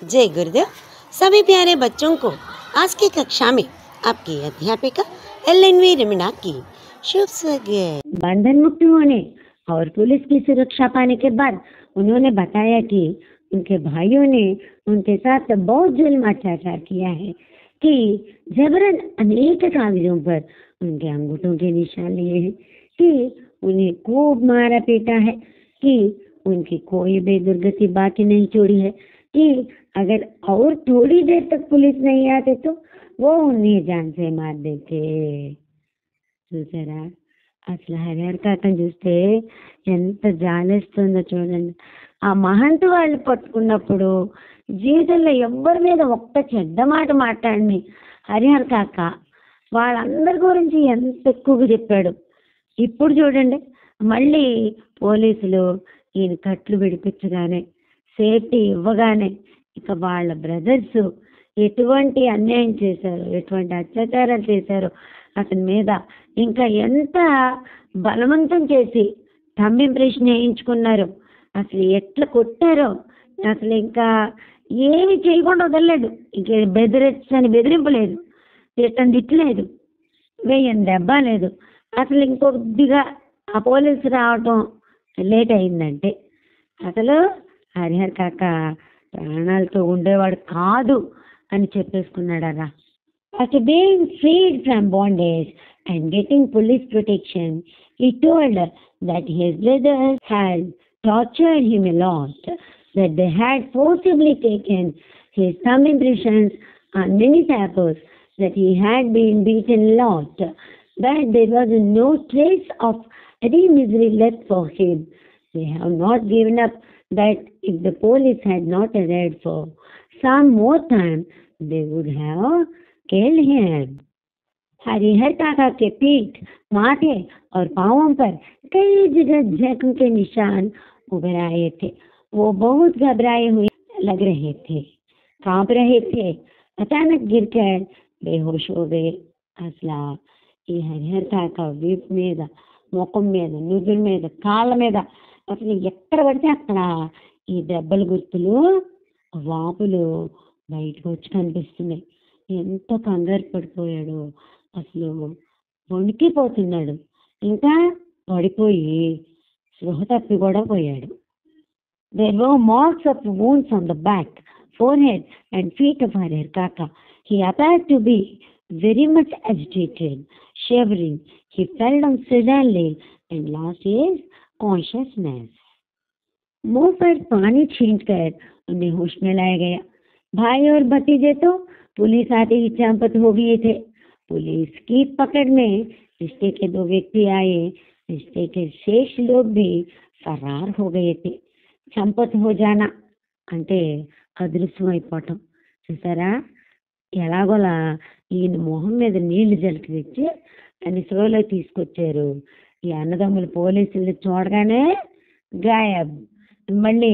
जय गुरुदेव। सभी प्यारे बच्चों को आज की कक्षा में आपकी अध्यापिका एल.एन.वी. रमीना की शुभ स्वागत। बंधन मुक्त होने और पुलिस की सुरक्षा पाने के बाद उन्होंने बताया कि उनके भाइयों ने उनके साथ बहुत जुल्म अत्याचार किया है, कि जबरन अनेक कागजों पर उनके अंगूठों के निशान लिए हैं, कि उन्हें खूब मारा पीटा है, कि उनकी कोई बेदुर्गति बाकी नहीं छोड़ी है, कि अगर और थोड़ी देर तक पुलिस नहीं आते तो वो उन्हें जान से मार देते। చూసారా, అసలు హరిహర కాకని చూస్తే ఎంత జాలేస్తుందో చూడండి. ఆ మహంతు వాళ్ళు పట్టుకున్నప్పుడు జీవితంలో ఎవ్వరి మీద ఒక్క చెడ్డ మాట మాట్లాడని హరిహర కాక వాళ్ళందరి గురించి ఎంత ఎక్కువగా చెప్పాడు. ఇప్పుడు చూడండి, మళ్ళీ పోలీసులు ఈయన కట్లు విడిపించగానే, సేఫ్టీ ఇవ్వగానే, ఇక వాళ్ళ బ్రదర్స్ ఎటువంటి అన్యాయం చేశారు, ఎటువంటి అత్యాచారాలు చేశారు అతని మీద, ఇంకా ఎంత బలవంతం చేసి థంబ్ ఇంప్రెషన్ వేయించుకున్నారు, అసలు ఎట్లా కొట్టారో, అసలు ఇంకా ఏమి చేయకుండా వదలలేదు. ఇంక బెదిరించని బెదిరింపు లేదు, తిట్టలేదు, వేయని దెబ్బ లేదు. అసలు ఇంకొద్దిగా ఆ పోలీసు రావటం లేట్ అయిందంటే అసలు హరిహర కాక ప్రాణాలతో ఉండేవాడు కాదు అని చెప్పేసుకున్నాడు అలా. After being freed from bondage and getting police protection, he told that his brothers had tortured him a lot, that they had forcibly taken his thumb impressions on many papers, that he had been beaten a lot, that there was no trace of any misery left for him. They have not given up, that if the police had not arrived for some more time, they would have killed him. Harihar काका के पीठ, माथे और पांवों पर कई जगह जख्म के निशान उभर आए थे. वो बहुत घबराए हुए लग रहे थे, कांप रहे थे. अचानक गिरकर बेहोश हो गए. అసలు ఈ హరిహర కాక వీపు మీద, ముఖం మీద, నుదురు మీద, కాళ్ళ మీద అసలు ఎక్కడ పడితే అక్కడ ఈ దెబ్బల గుర్తులు, వాపులు బయటకు వచ్చి కనిపిస్తున్నాయి. ఎంత కంగారు పడిపోయాడు, అసలు వణికిపోతున్నాడు, ఇంకా పడిపోయి స్పృహ తప్పి కూడా పోయాడు. There were marks of wounds on the back, forehead and feet of Harihar Kaka. He appeared to be very much agitated, shivering. He fell down suddenly and lost his consciousness. मुंह पर पानी छींटकर उन्हें होश में लाया गया. भाई और भतीजे तो पुलिस आते ही चंपत हो गए थे. पुलिस की पकड़ में रिश्ते के 2 व्यक्ति आए. रिश्ते के शेष लोग भी फरार हो गए थे. చంపత్ హో జానా అంటే అదృశ్యం అయిపోవటం. చూసారా, ఎలాగోలా ఈయన మొహం మీద నీళ్లు జలకి తెచ్చి అని స్లోలో తీసుకొచ్చారు. ఈ అన్నదమ్ములు పోలీసులు చూడగానే గాయబ్. మళ్ళీ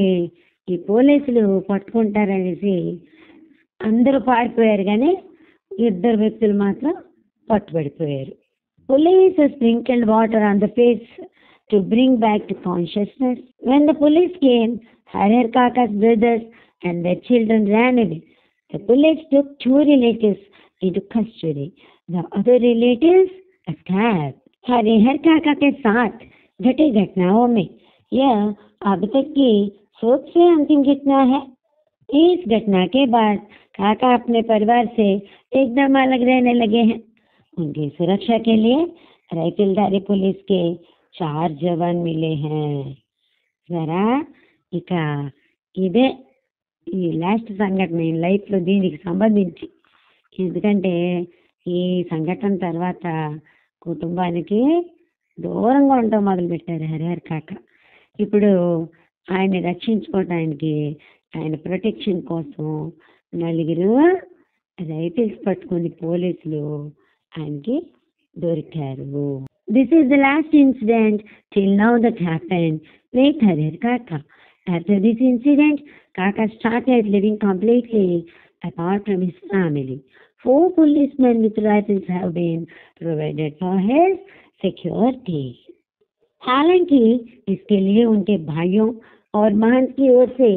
ఈ పోలీసులు పట్టుకుంటారనేసి అందరూ పారిపోయారు, కానీ 2 వ్యక్తులు మాత్రం పట్టుబడిపోయారు. Police sprinkled water on the face to bring back to consciousness. When the police came, Harihar Kaka's brothers and their children ran away. The police took 2 relatives into custody. The other relatives escaped. Harihar काका के साथ घटी घटनाओं में यह अब तक की सबसे अंतिम घटना है. इस घटना के बाद काका अपने परिवार से एकदम अलग रहने लगे हैं. उनकी सुरक्षा के लिए राइफलधारी पुलिस के 4 जवान मिले हैं. जरा ఇక ఇదే ఈ లాస్ట్ సంఘటన ఈ లైఫ్లో దీనికి సంబంధించి. ఎందుకంటే ఈ సంఘటన తర్వాత కుటుంబానికి దూరంగా ఉండటం మొదలుపెట్టారు హరిహర కాక. ఇప్పుడు ఆయన్ని రక్షించుకోవటానికి, ఆయన ప్రొటెక్షన్ కోసం 4 రైఫిల్స్ పట్టుకుని పోలీసులు ఆయనకి దొరికారు. This is the last incident till now that happened with Harihar Kaka. After this incident, Kaka started living completely apart from his family. 4 policemen with rifles have been provided for his security. हालांकि इसके लिए उनके भाइयों और महंत की ओर से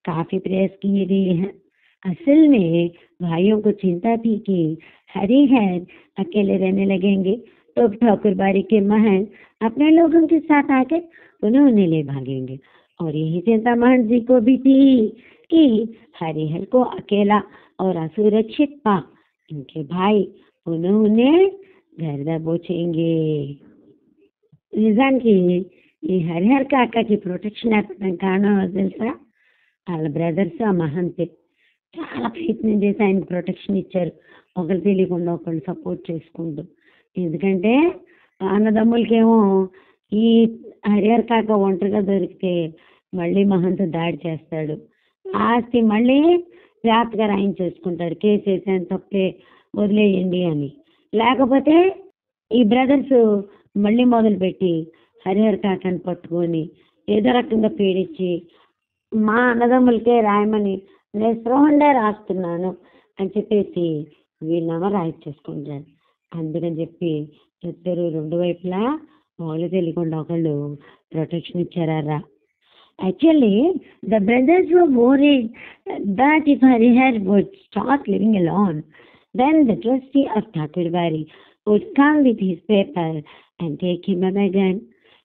काफी प्रयास किए गए हैं. असल में भाइयों को चिंता थी कि हरिहर अकेले रहने लगेंगे तो ठाकुरबाड़ी के महंत अपने लोगों के साथ आकर उन्हें ले भागेंगे। और यही चिंता महंत जी को भी थी कि हरिहर को अकेला और असुरक्षित पा इनके भाई उन्हें घर दबोचेंगे। నిజానికి ఈ హరిహర్ కాకాకి ప్రొటెక్షన్ ఏర్పడడం కారణం ఎవరు తెలుసా? వాళ్ళ బ్రదర్స్ ఆ మహంతే చాలా ప్రయత్నం చేసి ఆయనకు ప్రొటెక్షన్ ఇచ్చారు, ఒకరు తెలియకుండా ఒకళ్ళు సపోర్ట్ చేసుకుంటూ. ఎందుకంటే అన్నదమ్ములకేమో ఈ హరిహర్ కాక ఒంటరిగా దొరికితే మళ్ళీ మహంత్ దాడి చేస్తాడు, ఆస్తి మళ్ళీ జాగ్రత్తగా రాయించేసుకుంటాడు, కేసు వేసాను తప్పే వదిలేయండి అని. లేకపోతే ఈ బ్రదర్స్ మళ్ళీ మొదలుపెట్టి హరిహర్ కాకని పట్టుకొని ఏదో రకంగా పీడించి మా అన్నదమ్ములకే రాయమని నేను స్పృహండే రాస్తున్నాను అని చెప్పేసి వీళ్ళేమో రాయించేసుకుంటారు. అందుకని చెప్పి ఇద్దరు రెండు వైపులా వాళ్ళు తెలియకుండా ఒకళ్ళు ప్రొటెక్షన్ ఇచ్చారా. Actually, the brothers were worried that if Harihar would start living alone, then the trustee of Thakurbari would come with his paper and take him away again.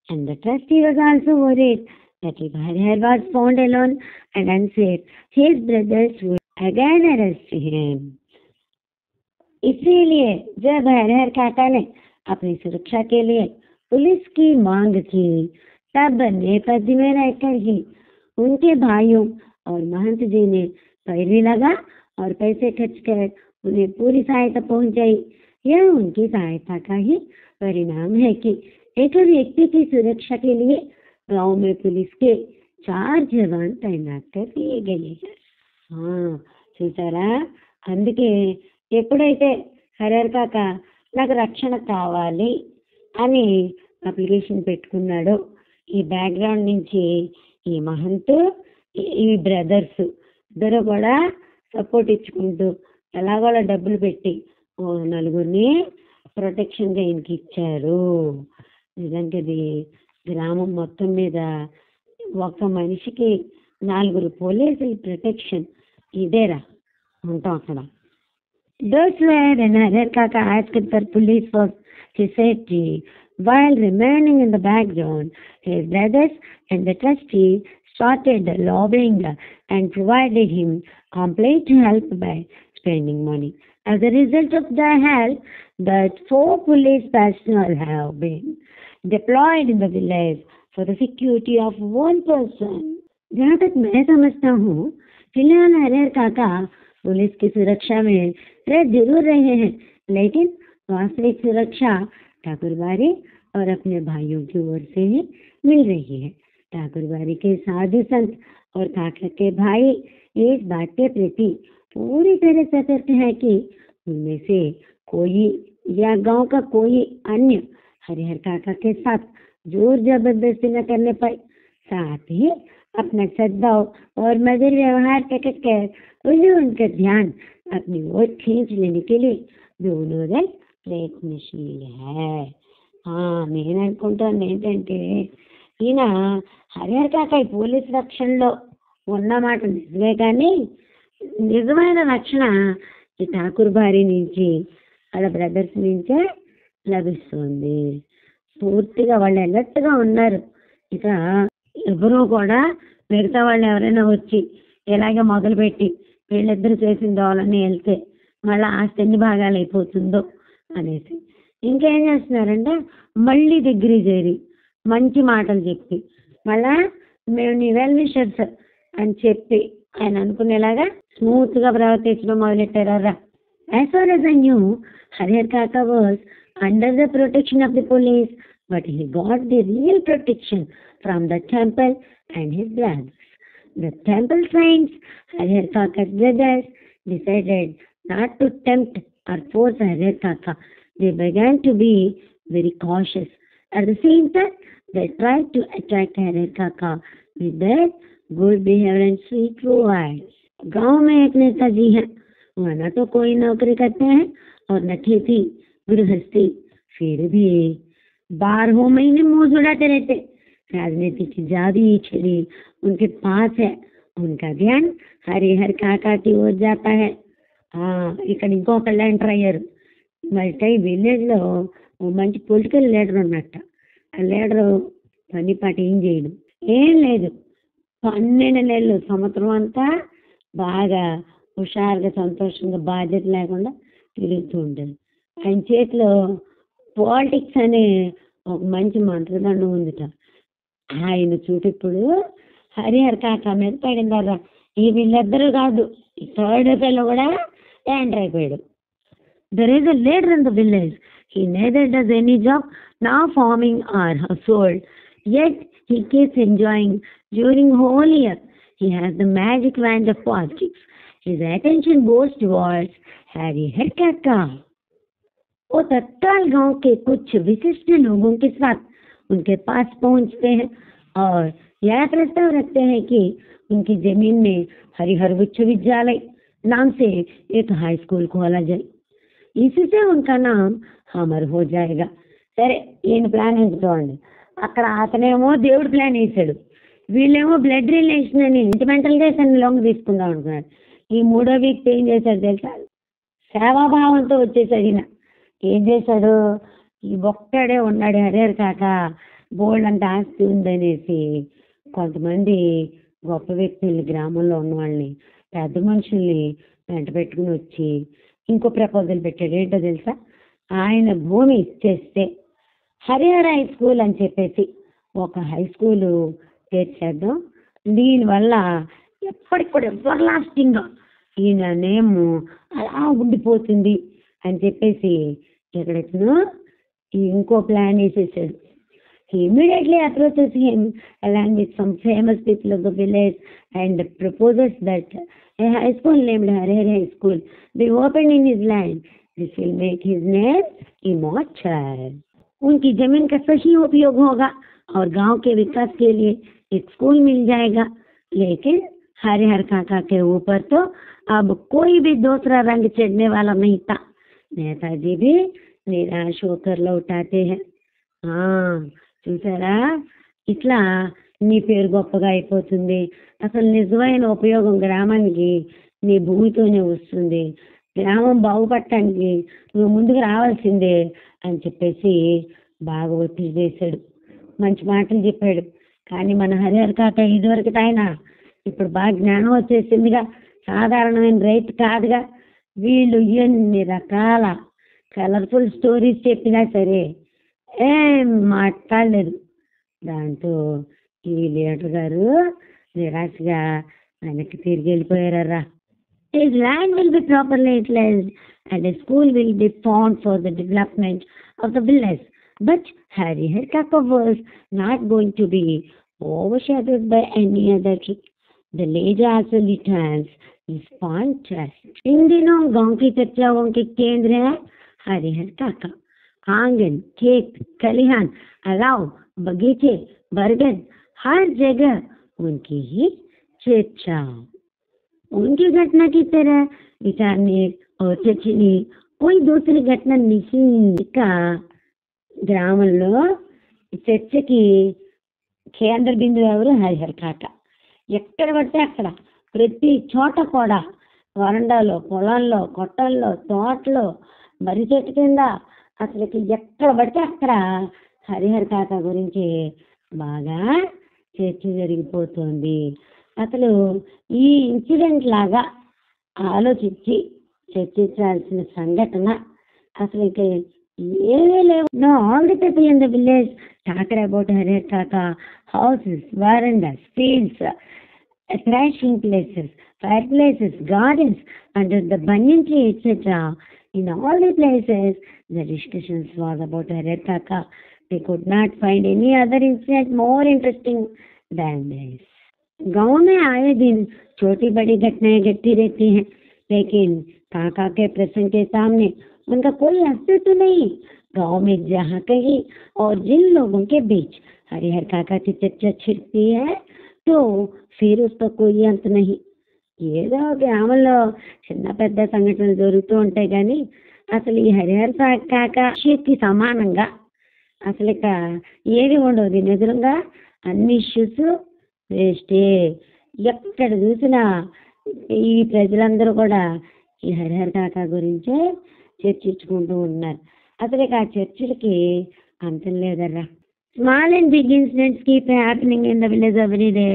And the trustee was also worried that if Harihar was found alone and unsafe, his brothers would again arrest him. इसीलिए जब हरिहर काका ने अपनी सुरक्षा के लिए police की मांग की, तब नेपथ्य में रहकर ही उनके भाइयों और महंत जी ने पैरवी लगा और पैसे खर्च कर उन्हें पूरी सहायता पहुंचाई। यह उनकी सहायता का ही परिणाम है कि एक व्यक्ति की सुरक्षा के लिए गांव में पुलिस के 4 जवान तैनात कर दिए गए। చూసారా, అందుకే ఎప్పుడైతే హరిహర్ కాక నాకు రక్షణ కావాలి అని అప్లికేషన్ పెట్టుకున్నాడో, ఈ బ్యాక్గ్రౌండ్ నుంచి ఈ మహంత్ ఈ బ్రదర్స్ ఇద్దరు కూడా సపోర్ట్ ఇచ్చుకుంటూ ఎలాగోలా డబ్బులు పెట్టి నలుగురిని ప్రొటెక్షన్గా ఈయనకి ఇచ్చారు. నిజానికి ఇది గ్రామం మొత్తం మీద ఒక మనిషికి 4 పోలీసుల ప్రొటెక్షన్ ఇదేరా ఉంటాం అక్కడ. Those were when Harihar Kaka asked for police for his safety. While remaining in the background, his brothers and the trustee started lobbying and provided him complete help by spending money. As a result of the help, that 4 police personnel have been deployed in the village for the security of 1 person. जहाँ तक मैं समझता हूँ, फिलहाल हरिहर काका police की सुरक्षा में रह जरूर रहे हैं, लेकिन वास्तविक सुरक्षा ठाकुरबाड़ी और अपने भाइयों की ओर से ही मिल रही है। ठाकुरबाड़ी के साधु संत और काका के भाई इस बात के प्रति पूरी तरह सतर्क है कि उनमें से कोई या गांव का कोई अन्य हरिहर काका के साथ जोर जबरदस्ती न करने पाए। साथ ही अपना सद्भाव और मधुर व्यवहार कर उन्हें उनका ध्यान अपनी ओर खींच लेने के लिए दोनों दल प्रयत्नशील है. నేను అనుకుంటాను ఏంటంటే ఈయన హరిహర్ కాక ఈ పోలీస్ రక్షణలో ఉన్నమాట నిజమే, కానీ నిజమైన రక్షణ ఈ ఠాకూర్బారి నుంచి వాళ్ళ బ్రదర్స్ నుంచే లభిస్తుంది. పూర్తిగా వాళ్ళు అలర్ట్గా ఉన్నారు. ఇక ఎవరూ కూడా మిగతా వాళ్ళు ఎవరైనా వచ్చి ఇలాగే మొదలుపెట్టి వీళ్ళిద్దరు చేసిన దోవలన్నీ వెళ్తే మళ్ళీ ఆస్తి ఎన్ని భాగాలు అయిపోతుందో అనేసి ఇంకేం చేస్తున్నారంటే మళ్ళీ దగ్గరికి చేరి మంచి మాటలు చెప్పి మళ్ళా మేము నీ వెల్ విషర్స్ అని చెప్పి ఆయన అనుకునేలాగా స్మూత్గా ప్రవర్తించడం మొదలెట్టారా. As far as I knew, Harihar Kaka was under the protection of the police, but he got the real protection from the temple and his brothers. The temple saints, Harihar Kaka's brothers, decided not to tempt or force Harihar Kaka. They began to be very cautious. At the same time, they tried to attract Harihar Kaka with their good behavior and sweet words. गांव में एक नेताजी हैं, वह न तो कोई नौकरी करते हैं और न खेती गृहस्थी, फिर भी 12 महीने मुंह जुड़ाते रहते. राजनीति की जादुई छड़ी उनके पास है उनका ध्यान हरिहर काका की ओर जाता है। ఇక్కడ ఇంకొకళ్ళు ఎంటర్ అయ్యారు. మరి విలేజ్లో మంచి పొలిటికల్ లీడర్ ఉన్నట్ట. ఆ లీడరు పని పాట ఏం చేయడు, ఏం లేదు. 12 నెలలు సంవత్సరం అంతా బాగా హుషారుగా సంతోషంగా బాధ్యత లేకుండా తిరుగుతూ ఉంటాడు. ఆయన చేతిలో పాలిటిక్స్ అనే ఒక మంచి మంత్రదండం ఉందిట. ఆయన చూపిప్పుడు హరిహర్ కాకా మీద పడిందారా. ఈ వీళ్ళిద్దరూ కాదు, ఈ థర్డ్ పిల్ల కూడా ఎంటర్ అయిపోయాడు. There is a leader in the village. He neither does any job nor farming or household. Yet he keeps enjoying during whole year. He has the magic wand of politics. His attention goes towards Harihar काका. वो तत्काल गांव के कुछ विशिष्ट लोगों के साथ उनके पास पहुंचते हैं और यह प्रस्ताव रखते हैं कि उनकी जमीन में हरिहर विश्वविद्यालय नाम से एक हाई स्कूल खोला जाए. इससे उनका नाम అమర్ हो जाएगा. సరే, ఈయన ప్లాన్ చూడండి. అక్కడ అతనేమో దేవుడు ప్లాన్ వేసాడు, వీళ్ళేమో బ్లడ్ రిలేషన్ అని సెంటిమెంటల్గా లోంగ్ తీసుకుందాం అనుకున్నాడు. ఈ మూడో వ్యక్తి ఏం చేశాడు తెలుసా? సేవాభావంతో వచ్చేసాడు. ఈయన ఏం చేశాడు? ఈ ఒక్కడే ఉన్నాడు హరిహర్ కాక, బోల్డ్ అంత ఆస్తి ఉందనేసి కొంతమంది గొప్ప వ్యక్తుల్ని, గ్రామంలో ఉన్న వాళ్ళని, పెద్ద మనుషుల్ని వెంట పెట్టుకుని వచ్చి ఇంకో ప్రపోజల్ పెట్టాడు. ఏంటో తెలుసా? ఆయన భూమి ఇచ్చేస్తే హరిహర హై స్కూల్ అని చెప్పేసి ఒక హై స్కూలు తెచ్చేద్దాం, దీనివల్ల ఎప్పటికి కూడా ఎవర్ లాస్టింగ్గా ఈయన నేమ్ అలా ఉండిపోతుంది అని చెప్పేసి ఎక్కడెక్కడో ఇంకో ప్లాన్ వేసేసాడు. He immediately approaches him along with some famous people of the village and proposes that a high school named Harihar High School be opened in his land. This will make his name immortal. उनकी जमीन का सही उपयोग होगा और गांव के विकास के लिए एक स्कूल मिल जाएगा. लेकिन हरिहर काका के ऊपर तो अब कोई भी दूसरा रंग चढ़ने वाला नहीं था. नेताजी भी निराश होकर लौटाते हैं. చూసారా, ఇట్లా నీ పేరు గొప్పగా అయిపోతుంది, అసలు నిజమైన ఉపయోగం గ్రామానికి నీ భూమితోనే వస్తుంది, గ్రామం బాగుపడటానికి నువ్వు ముందుకు రావాల్సిందే అని చెప్పేసి బాగా ఒత్తిడి చేశాడు, మంచి మాటలు చెప్పాడు. కానీ మన హరిహర్ కాక ఇదివరకు ఆయన ఇప్పుడు బాగా జ్ఞానం వచ్చేసిందిగా, సాధారణమైన రైతు కాదుగా. వీళ్ళు ఎన్ని రకాల కలర్ఫుల్ స్టోరీస్ చెప్పినా సరే ఏం మాట్లాడలేదు. దాంతో ఈ లీడర్ గారు నిరాశగా వెనక్కి తిరిగి వెళ్ళిపోయారా. His land will be properly utilized and a school will be formed for the development of the village. But Harihar Kaka was not going to be overshadowed by any other trick. The village also returns his fantastic. इन दिनों गांव की चर्चाओं के केंद्र है हरिहर काका. आंगन, खेत, खलिहान, अलाव, बगीचे, बरगद, हर जगह उनकी ही चर्चा. उनकी घटना की तरह विचारने और चर्चने कोई दूसरी घटना नहीं. का గ్రామంలో చర్చకి కేంద్ర బిందువు ఎవరు? హరిహర్ కాక. ఎక్కడ పడితే అక్కడ, ప్రతి చోట కూడా, వరండాలో, పొలంలో, కొట్టల్లో, తోటలో, మర్రి చెట్టు కింద, అసలుకి ఎక్కడ పడితే అక్కడ హరిహర్ కాక గురించి బాగా చర్చ జరిగిపోతుంది. అసలు ఈ ఇన్సిడెంట్ లాగా ఆలోచించి చర్చించాల్సిన సంఘటన అసలు ఇక ఏమీ లేవు. No, all the people in the village talked about Harihar Kaka houses, verandahs, fields, thrashing places, fireplaces, gardens under the banyan tree, etc. In all the places, the discussions was about Harihar Kaka. They could not find any other incident more interesting than this. गाँव में आए दिन छोटी बड़ी घटनाएं घटती रहती हैं, लेकिन काका के प्रसंग के सामने उनका कोई अस्तित्व नहीं. गाँव में जहाँ कहीं और जिन लोगों के बीच हरिहर काका की चर्चा छिड़ती है तो फिर उसका कोई अंत नहीं. ఏదో గ్రామంలో చిన్న పెద్ద సంఘటనలు జరుగుతూ ఉంటాయి, కానీ అసలు ఈ హరిహర్ కాక ఇష్యూకి సమానంగా అసలు ఇక ఏది ఉండదు. నిజంగా అన్ని ఇష్యూస్ వేస్టే. ఎక్కడ చూసినా ఈ ప్రజలందరూ కూడా ఈ హరిహర కాకా గురించే చర్చించుకుంటూ ఉన్నారు. అసలు ఆ చర్చలకి అంతం లేదర్రా. Small and big incidents keep happening in the village every day,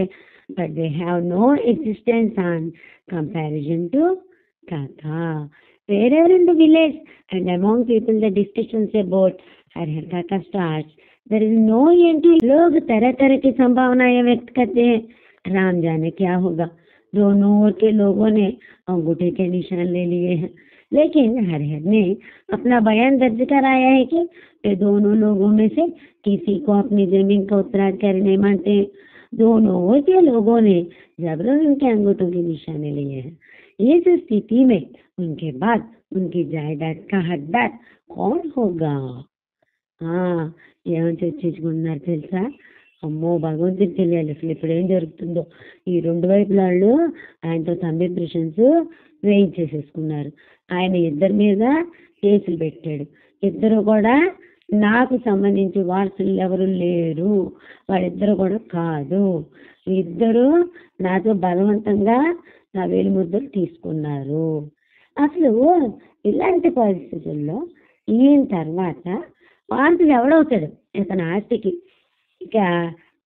but they have no existence on comparison to Kaka. Wherever in the village and among people the discussions about हर का starts, there is no end to. लोग तरह तरह की संभावनाएं व्यक्त करते हैं, राम जाने क्या होगा. दोनों ओर के लोगों ने अंगूठे के निशान ले लिए हैं, लेकिन हरिहर ने अपना बयान दर्ज कराया है कि वे दोनों लोगों में से किसी को अपनी जमीन का उत्तराधिकारी नहीं मानते हैं. दोनों ओर के लोगों ने जबरन उनके अंगूठों के निशाने लिए हैं. इस स्थिति में उनके बाद उनकी जायदाद का हकदार कौन होगा? ఏమని చర్చించుకుంటున్నారు తెలుసా? అమ్మో భగవంతుడికి తెలియాలి అసలు ఇప్పుడు ఏం జరుగుతుందో. ఈ రెండు వైపుల వాళ్ళు ఆయనతో కంప్రెషన్స్ వేయించేసేసుకున్నారు. ఆయన ఇద్దరి మీద కేసులు పెట్టాడు. ఇద్దరు కూడా నాకు సంబంధించి వారసులు ఎవరు లేరు, వాళ్ళిద్దరు కూడా కాదు, ఇద్దరు నాతో బలవంతంగా నా వేలి ముద్దలు తీసుకున్నారు. అసలు ఇలాంటి పరిస్థితుల్లో ఈయన తర్వాత వారసుడు ఎవడవుతాడు ఇతని ఆస్తికి? ఇక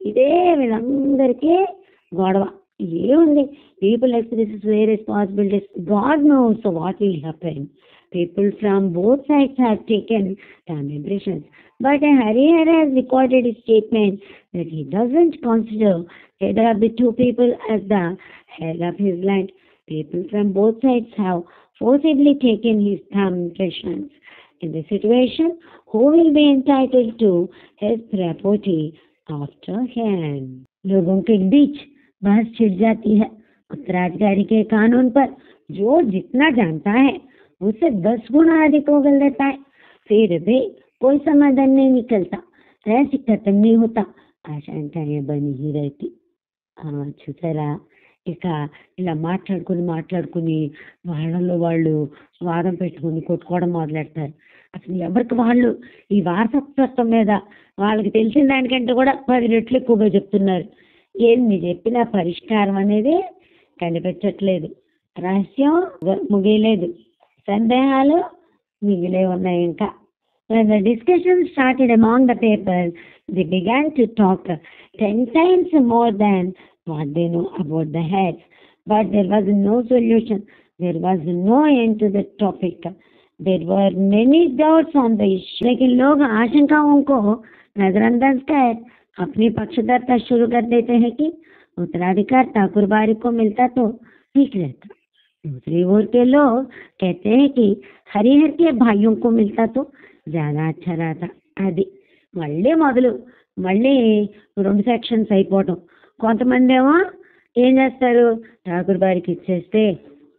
ఇదే వీళ్ళందరికీ గొడవ. ఏముంది, people expresses their responsibilities, God knows what will happen. People from both sides have taken some impressions, but Hariher has recorded his statement that he doesn't consider either of the two people as the head of his land. People from both sides have forcibly taken his thumb impressions. In this situation, who will be entitled to his property after him? लोगों के बीच बहस छिड़ जाती है उत्तराधिकारी के कानून पर. जो जितना जानता है उससे 10 गुना अधिक उगल देता है, फिर भी कोई समाधान नहीं निकलता, रहस्य खत्म नहीं होता, आशंकाएं बनी ही रहती. చూసారా, ఇక ఇలా మాట్లాడుకుని వాళ్ళలో వాళ్ళు వాదం పెట్టుకుని కొట్టుకోవడం మొదలెడతారు. అసలు ఎవరికి వాళ్ళు ఈ వారసత్వం మీద వాళ్ళకి తెలిసిన దానికంటే కూడా 10 రెట్లు ఎక్కువగా చెప్తున్నారు. ఏంది చెప్పిన పరిష్కారం అనేది కనిపించట్లేదు, రహస్యం ముగియలేదు, సందేహాలు మిగిలే ఉన్నాయి. ఇంకా when the discussion started among the people, they began to talk 10 times more than what they know about the heads, but there was no solution, there was no end to the topic. There were many doubts on the issue, लेकिन लोग आशंकाओं को नजरअंदाज कर अपनी पक्षधरता शुरू कर देते हैं कि उत्तराधिकार ठाकुर बारी को मिलता तो ठीक रहता. दूसरी ओर के लोग कहते हैं कि हरिहर के भाइयों को मिलता तो ज्यादा अच्छा रहता. అది మళ్ళీ 2 సెక్షన్స్ అయిపోవటం. కొంతమంది ఏమో ఏం చేస్తారు, ఠాకూర్ బారికి ఇచ్చేస్తే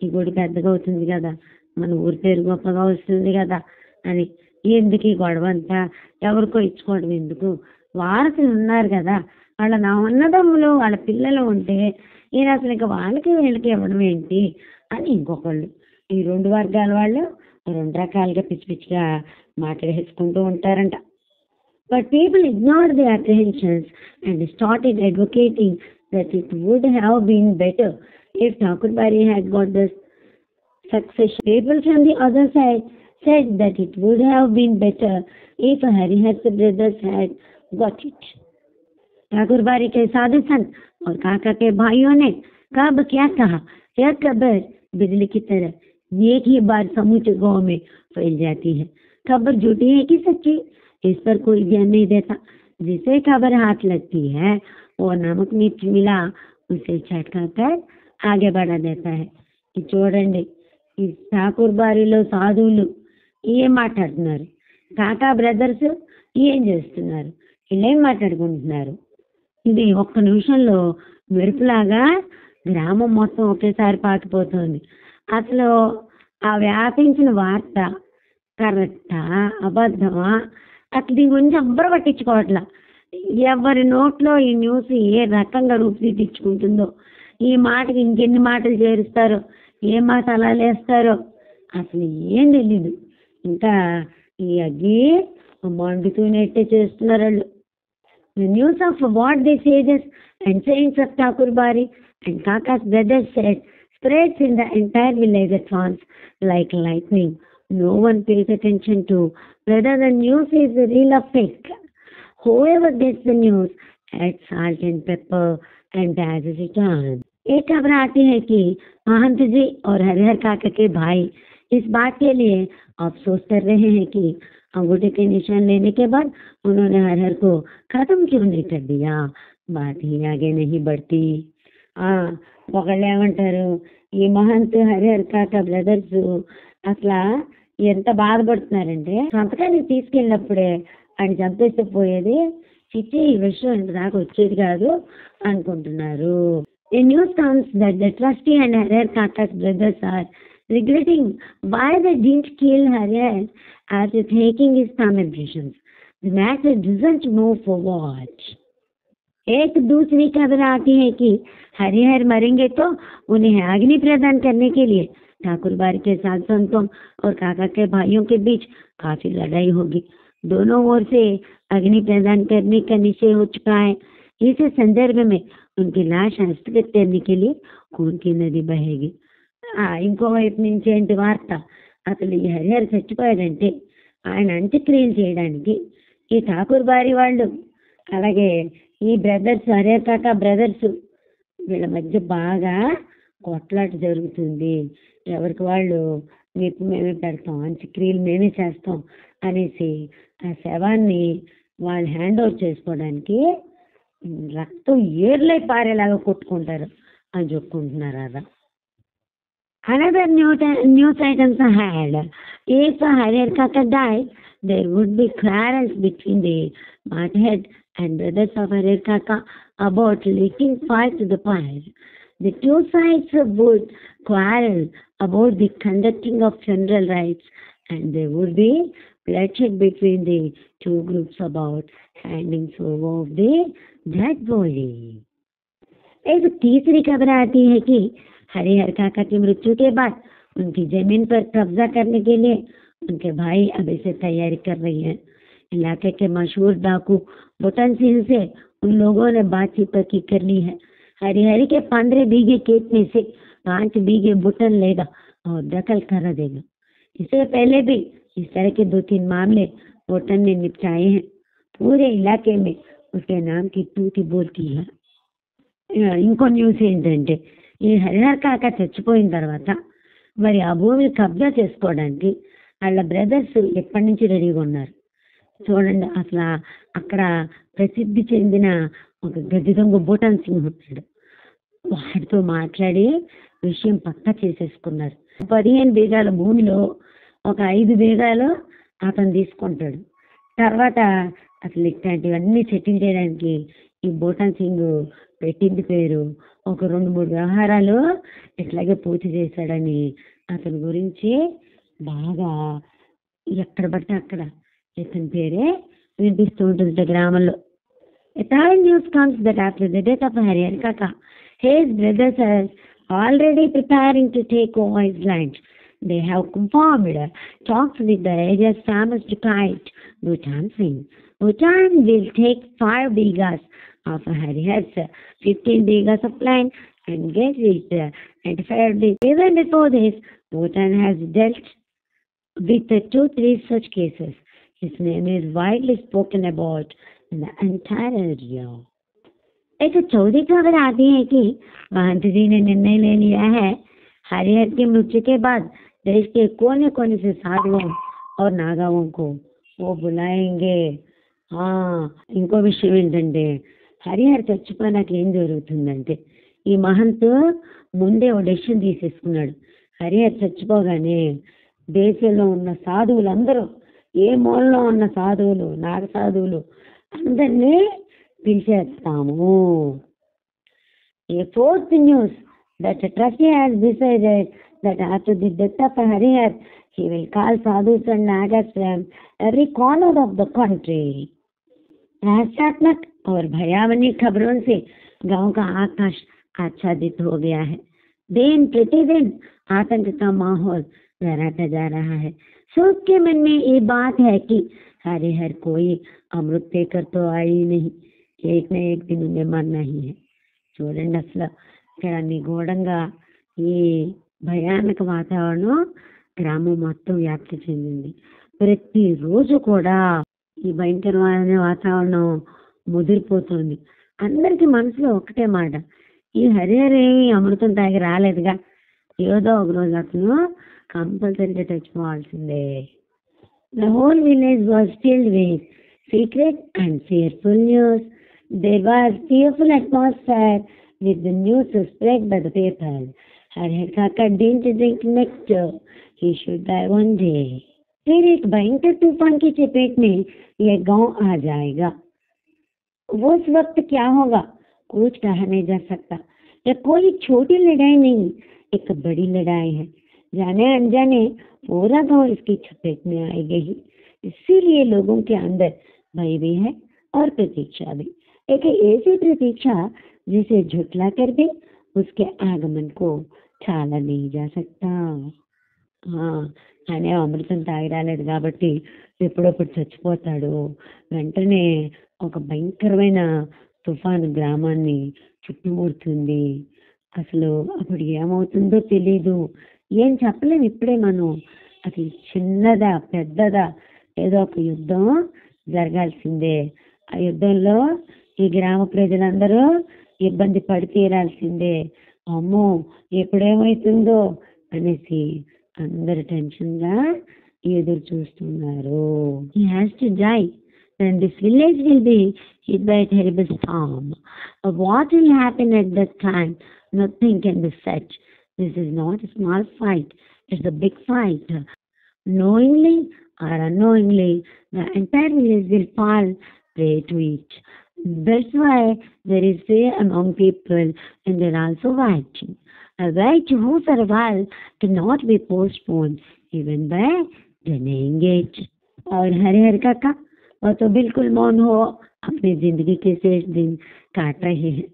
ఈ గుడి పెద్దగా అవుతుంది కదా, మన ఊరి పేరు గొప్పగా వస్తుంది కదా అని. ఎందుకు ఈ గొడవ అంతా, ఎవరికో ఇచ్చుకోవడం ఎందుకు, వారసులు ఉన్నారు కదా, వాళ్ళ నా అన్నదమ్ములు వాళ్ళ పిల్లలు ఉంటే ఈయన అసలు ఇంకా వాళ్ళకి వీళ్ళకి ఇవ్వడం ఏంటి అని ఇంకొకళ్ళు. ఈ 2 వర్గాల వాళ్ళు 2 రకాలుగా పిచ్చిగా మాట్లాడేసుకుంటూ ఉంటారంట. But people ignored the apprehensions and started advocating that it would have been better if Thakur Bari had got the succession. People from the other side said that it would have been better if Harihar's brothers had got it. Thakur बारी के साधु संत और काका के भाइयों ने कब क्या कहा, यह खबर बिजली की तरह एक ही बार समूचे गांव में फैल जाती है. खबर झूठी है कि सच्ची, इस पर कोई ध्यान नहीं देता. जिसे खबर हाथ लगती है वो नमक मिर्च मिला उसे छटका कर आगे बढ़ा देता है. చూడండి, ఈ ఠాకూర్ బారిలో సాధువులు ఏం మాట్లాడుతున్నారు, కాకా బ్రదర్స్ ఏం చేస్తున్నారు, వీళ్ళేం మాట్లాడుకుంటున్నారు. ఇది ఒక్క నిమిషంలో మెరుపులాగా గ్రామం మొత్తం ఒకేసారి పాకిపోతుంది. అసలు ఆ వ్యాపించిన వార్త కరెక్టా అబద్ధమా అసలు దీని గురించి ఎవ్వరు పట్టించుకోవట్లా. ఎవరి నోట్లో ఈ న్యూస్ ఏ రకంగా రూపుదిద్దుకుంటుందో, ఈ మాటకి ఇంకెన్ని మాటలు చేరుస్తారో, ఏ మాట అలా లేస్తారో అసలు ఏం తెలీదు. ఇంకా ఈ అగ్గి మండుతూనట్టే చేస్తున్నారు వాళ్ళు. The news of what the sages and saints of Thakur Bari And Kaka's brother said, spreads in the entire village at once like lightning. No one pays attention to whether the news is real or fake. Whoever gets the news adds salt and pepper and passes it on. एक खबर आती है कि महंत जी और हरिहर काका के भाई इस बात के लिए अफसोस कर रहे हैं कि अंगूठे के निशान लेने के बाद उन्होंने हरिहर को खत्म क्यों नहीं कर दिया। बात ही आगे नहीं बढ़ती। ఒకళ్ళు ఏమంటారు, ఈ మహంత్ హరిహర్ కాక బ్రదర్స్ అసలు ఎంత బాధపడుతున్నారంటే సంతకానికి తీసుకెళ్ళినప్పుడే ఆయన చంపేస్తే పోయేది, చిచ్చి ఈ విషయం ఇంత దాకా వచ్చేది కాదు అనుకుంటున్నారు. A news comes that the trustee and Harihar Kaka's brothers are regretting why they didn't kill Harihar after taking his thumb impressions. The matter doesn't move forward. एक दूसरी खबर आती है कि हरिहर मरेंगे तो उन्हें अग्नि प्रदान करने के लिए ठाकुर बाड़ी के साथ संतों और काका के भाइयों के बीच काफी लड़ाई होगी। दोनों ओर से अग्नि प्रदान करने का निश्चय हो चुका है। इस संदर्भ में उनकी लाश हस्तगत करने के लिए खून की नदी बहेगी। ఇంకో వైపు నుంచి ఏంటి వార్త, అసలు ఈ హరిహర్ చచ్చిపోయాడంటే ఆయన అంత్యక్రియలు చేయడానికి ఈ ఠాకూర్ బారి వాళ్ళు అలాగే ఈ బ్రదర్స్ హరిహర్ కాకా బ్రదర్స్ వీళ్ళ మధ్య బాగా కొట్లాట జరుగుతుంది. ఎవరికి వాళ్ళు మీకు మేమే పెడతాం, అంత్యక్రియలు మేమే చేస్తాం అనేసి ఆ శవాన్ని వాళ్ళు హ్యాండ్ ఓవర్ చేసుకోవడానికి రక్తం ఏర్లై పారేలాగా కొట్టుకుంటారు అని చెప్పుకుంటున్నారు. అదా Another news items ahead. If Harihar Kaka died, there would be quarrels between the Mathead and brothers of Harihar Kaka about leaking fire to the fire. The two sides would quarrel about the conducting of funeral rites, and there would be bloodshed between the two groups about handing over of the dead body. एक तीसरी खबर आती है कि हरिहर काका की मृत्यु के बाद उनकी जमीन पर कब्जा करने के लिए उनके भाई अभी से तैयारी कर रही हैं। इलाके के मशहूर डाकू बुटन सिंह से उन लोगों ने बातचीत पक्की कर ली है। हरिहर के 15 बीघे खेत में से 5 बीघे बुटन लेगा और दखल करा देगा। इससे पहले भी इस तरह के 2-3 मामले बुटन ने निपटाए हैं। पूरे इलाके में उसके नाम की तूती बोलती है। ఇంకో న్యూస్ ఏంటంటే, ఈ హరిహర్ కాక చచ్చిపోయిన తర్వాత మరి ఆ భూమిని కబ్జా చేసుకోవడానికి వాళ్ళ బ్రదర్స్ ఎప్పటి నుంచి రెడీగా ఉన్నారు చూడండి. అసలు అక్కడ ప్రసిద్ధి చెందిన ఒక గడ్డి దొంగ బూటన్ సింగ్ ఉన్నాడు. వాడితో మాట్లాడి విషయం పక్కా చేసేసుకున్నారు. 15 బీఘాల భూమిలో ఒక 5 బీఘాలు అతను తీసుకుంటాడు. తర్వాత అసలు ఇట్లాంటివన్నీ సెటిల్ చేయడానికి ఈ బూటన్ సింగ్ పెట్టింది పేరు. ఒక 2-3 వ్యవహారాలు ఇట్లాగే పూర్తి చేశాడని అతని గురించి బాగా ఎక్కడ పడితే అక్కడ ఇతని పేరే వినిపిస్తూ ఉంటుంది గ్రామంలో. A third news comes that after the death of Harihar Kaka, his brothers are already preparing to take over his land. They have confirmed talks with the area's famous dacoit, Bhutan Singh. Bhutan will take 5 bighas of Harihar's 15 bighas of land and get it identified. Even before this, Bhutan has dealt with 2-3 such cases. His name is widely spoken about in the entire area. एक चौथी खबर आती है कि महंत जी ने निर्णय ले लिया है हरिहर की मृत्यु के बाद देश के कोने कोने से साधुओं और नागाओं को वो बुलाएंगे. ఇంకో విషయం ఏంటంటే, హరిహర్ చచ్చిపోయినాక ఏం జరుగుతుందంటే, ఈ మహంత్ ముందే ఒక డెసిషన్ తీసేసుకున్నాడు. హరిహర్ చచ్చిపోగానే దేశంలో ఉన్న సాధువులందరూ, ఏ మూలలో ఉన్న సాధువులు, నాగ సాధువులు అందరినీ పిలిచేస్తాము. A fourth news that the trustee has decided that after the death of Harihar, he will call sadhus and nagas from every corner of the country. रहस्यात्मक और भयावनी खबरों से गांव का आकाश आच्छादित हो गया है. दिन प्रतिदिन आतंक का माहौल गहराता जा रहा है. सोच के मन में ये बात है कि हरिहर कोई अमृत देकर तो आई नहीं, एक न एक दिन उन्हें मरना ही है. చూడండి, అసలు ఇక్కడ నిగూఢంగా ఈ భయానక వాతావరణం గ్రామం మొత్తం వ్యాప్తి చెందింది. ప్రతిరోజు కూడా ఈ భయంకరమైన వాతావరణం ముదిరిపోతుంది. అందరికీ మనసులో ఒకటే మాట, ఈ హరిహరేమి అమృతం తాగి రాలేదుగా, ఏదో ఒక రోజు అతను కంపల్సరీగా చచ్చిపోవాల్సిందే. The whole village was filled with secret and fearful news. There was fearful atmosphere with the news spread by the people. Harihar Kaka didn't think next he should die one day. फिर एक भयंकर तूफान की चपेट में यह गांव आ जाएगा. उस वक्त क्या होगा कुछ कहा नहीं जा सकता. यह कोई छोटी लड़ाई नहीं, एक बड़ी लड़ाई है. जाने अनजाने पूरा गांव इसकी चपेट में आएगा ही. इसीलिए लोगों के अंदर भय भी है और प्रतीक्षा भी. एक ऐसी प्रतीक्षा जिसे झुठला कर भी उसके आगमन को टाला नहीं जा सकता. ఆయన అమృతం తాగి రాలేదు కాబట్టి ఎప్పుడప్పుడు చచ్చిపోతాడు. వెంటనే ఒక భయంకరమైన తుఫాను గ్రామాన్ని చుట్టుముడుతుంది. అసలు అప్పుడు ఏమవుతుందో తెలీదు, ఏం చెప్పలేము ఇప్పుడే మనం. అది చిన్నదా పెద్దదా ఏదో ఒక యుద్ధం జరగాల్సిందే. ఆ యుద్ధంలో ఈ గ్రామ ప్రజలందరూ ఇబ్బంది పడి తీరాల్సిందే. అమ్మో ఎప్పుడేమవుతుందో అనేసి అందరు టెన్షన్ గా ఎదురు చూస్తున్నారు. He has to die and this village will be hit by a terrible storm. What will happen at that time? Nothing can be said. This is not a small fight, it's a big fight. Knowingly or unknowingly, the entire village will fall prey to it. That's why there is fear among people and they're also watching. A right who survival cannot be postponed even by denying it. और हरिहर काका वो तो बिल्कुल मौन हो अपनी जिंदगी के शेष दिन काट रहे हैं.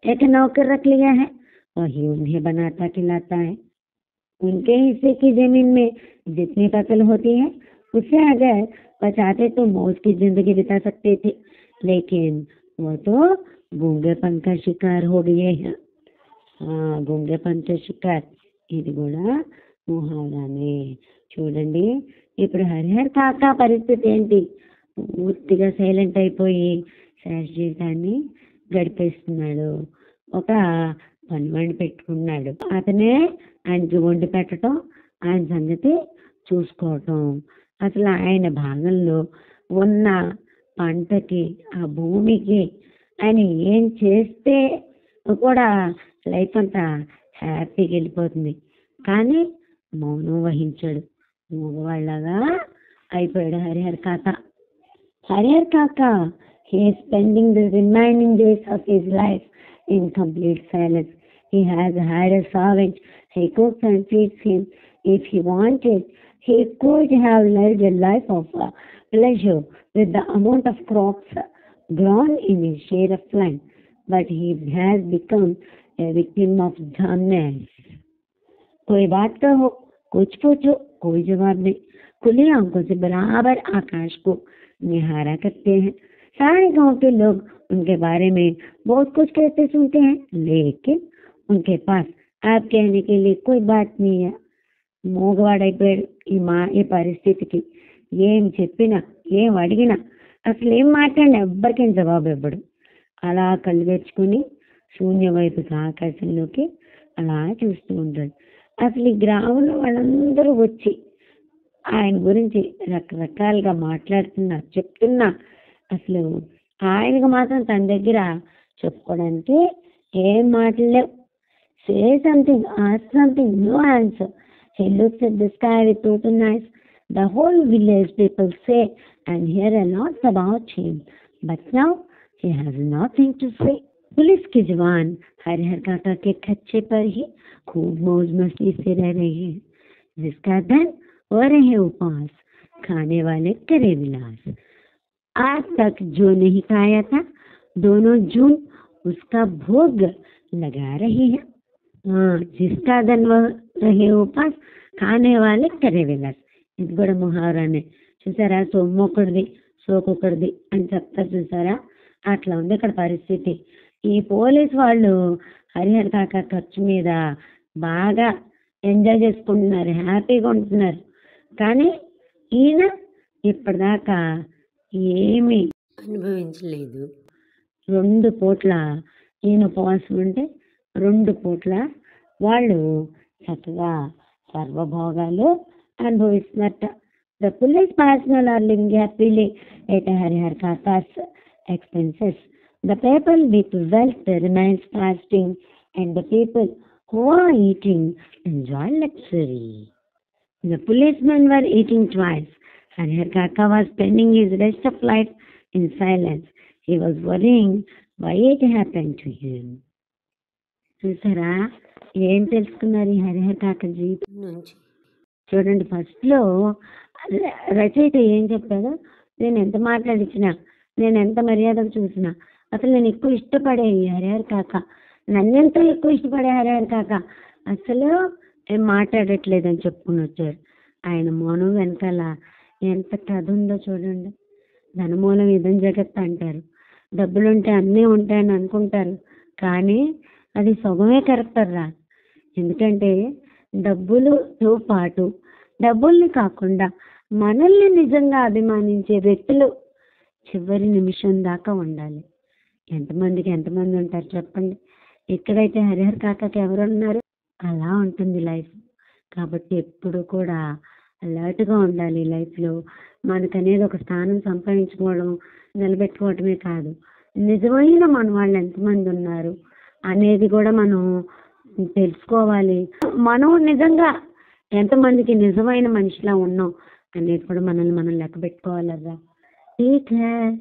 एक नौकर रख लिया है, वही उन्हें बनाता खिलाता है. उनके हिस्से की जमीन में जितनी फसल होती है उससे अगर बचाते तो मौज की जिंदगी बिता सकते थे, लेकिन वो तो गूंगेपन का शिकार हो गए हैं. గూంగేపంతో షికార్ ఇది కూడా ముహావరానే. చూడండి ఇప్పుడు హరిహర్ కాకా పరిస్థితి ఏంటి, పూర్తిగా సైలెంట్ అయిపోయి శాశ్వత జీవితాన్ని గడిపేస్తున్నాడు. ఒక పనివాడిని పెట్టుకున్నాడు, అతనే ఆయనకి వండి పెట్టడం, ఆయన సంగతి చూసుకోవటం. అసలు ఆయన భాగంలో ఉన్న పంటకి ఆ భూమికి ఆయన ఏం చేస్తే కూడా లైఫ్ అంతా హ్యాపీగా వెళ్ళిపోతుంది. కానీ మౌనం వహించాడు, మగవాళ్ళగా అయిపోయాడు హరిహర్ కాకా. హరిహర్ కాకా he is spending the remaining days of his life in complete silence. He has had a servant. He cooks and feeds him. If he wanted, he could have led a life of pleasure with the amount of crops grown in his share of land. But he has become a victim of dumbness. कोई बात कहो, कुछ पूछो, कोई जवाब नहीं. खुली आंखों से बराबर आकाश को निहारा करते हैं. सारे गांव के लोग उनके बारे में बहुत कुछ कहते सुनते हैं, लेकिन उनके पास आप कहने के लिए कोई बात नहीं है. మోగవాడైపోయాడు ఈ పరిస్థితికి. ఏం చెప్పినా ఏం అడిగినా అసలు ఏం మాట్లాడినా ఎవ్వరికేం జవాబు ఇవ్వడు. అలా కళ్ళు తెచ్చుకుని శూన్య వైపుకి ఆకాశంలోకి అలా చూస్తూ ఉంటాడు. అసలు ఈ గ్రామంలో వాళ్ళందరూ వచ్చి ఆయన గురించి రకరకాలుగా మాట్లాడుతున్నా చెప్తున్నా అసలు ఆయనకు మాత్రం తన దగ్గర చెప్పుకోవడానికి ఏం మాటలేవు. Say something, ask something, no answer. He looks at the sky with open eyes. The whole village people say and hear a lot about him, but now he has nothing to say. Police के जवान हरिहर काका के खच्चे पर ही खूब मौज मस्ती से रह रहे हैं. जिसका धन वो रहे उपास, खाने वाले करे विलास. आज तक जो नहीं खाया था दोनों जून उसका भोग लगा रहे हैं. जिसका धन वह रहे उपास, खाने वाले करे विलास. ఇది కూడా ముహావరానే. చూసారా, సొమ్ము ఒకటిది సోకు ఒకటిది అని చెప్తారు చూసారా, అట్లా ఉంది ఇక్కడ పరిస్థితి. ఈ పోలీస్ వాళ్ళు హరిహర కాక ఖర్చు మీద బాగా ఎంజాయ్ చేసుకుంటున్నారు, హ్యాపీగా ఉంటున్నారు. కానీ ఈయన ఇప్పటిదాకా ఏమీ అనుభవించలేదు. 2 పూట్ల ఈయన ఉపవాసం ఉంటే 2 పూట్ల వాళ్ళు చక్కగా సర్వభోగాలు అనుభవిస్తున్నట్ట. The police personnel are living happily at Harihar Kaka's expenses. The people with wealth remains fasting and the people who are eating enjoy luxury. The policemen were eating twice. Harihar Kaka was spending his rest of life in silence. He was worrying why it happened to him. చూసారా ఏం తెలుసుకున్నారు ఈ హరిహర కాక జీవితం నుంచి చూడండి. ఫస్ట్లో రచయిత ఏం చెప్పాడో, నేను ఎంత మాట్లాడించినా, నేను ఎంత మర్యాదగా చూసినా, అసలు నేను ఎక్కువ ఇష్టపడే ఈ హరిహర కాక, నన్నెంతో ఎక్కువ ఇష్టపడే హరిహర కాక అసలు ఏం మాట్లాడట్లేదని చెప్పుకుని వచ్చారు. ఆయన మౌనం వెనకాల ఎంత కథ ఉందో చూడండి. ధనమూలం ఇదం జగత్ అంటారు. డబ్బులుంటే అన్నీ ఉంటాయని అనుకుంటారు, కానీ అది సగమే కరెక్ట్ రా. ఎందుకంటే డబ్బులతో పాటు డబ్బుల్ని కాకుండా మనల్ని నిజంగా అభిమానించే వ్యక్తులు చివరి నిమిషం దాకా ఉండాలి. ఎంతమంది ఉంటారు చెప్పండి. ఎక్కడైతే హరిహర కాకకి ఎవరు ఉన్నారు, అలా ఉంటుంది లైఫ్. కాబట్టి ఎప్పుడు కూడా అలర్ట్గా ఉండాలి లైఫ్లో. మనకనేది ఒక స్థానం సంపాదించుకోవడం, నిలబెట్టుకోవటమే కాదు, నిజమైన మన వాళ్ళు ఎంతమంది ఉన్నారు అనేది కూడా మనం తెలుసుకోవాలి. మనం నిజంగా ఎంతమందికి నిజమైన మనిషిలా ఉన్నాం అనేది కూడా మనల్ని మనం లెక్క పెట్టుకోవాలరా. Take care.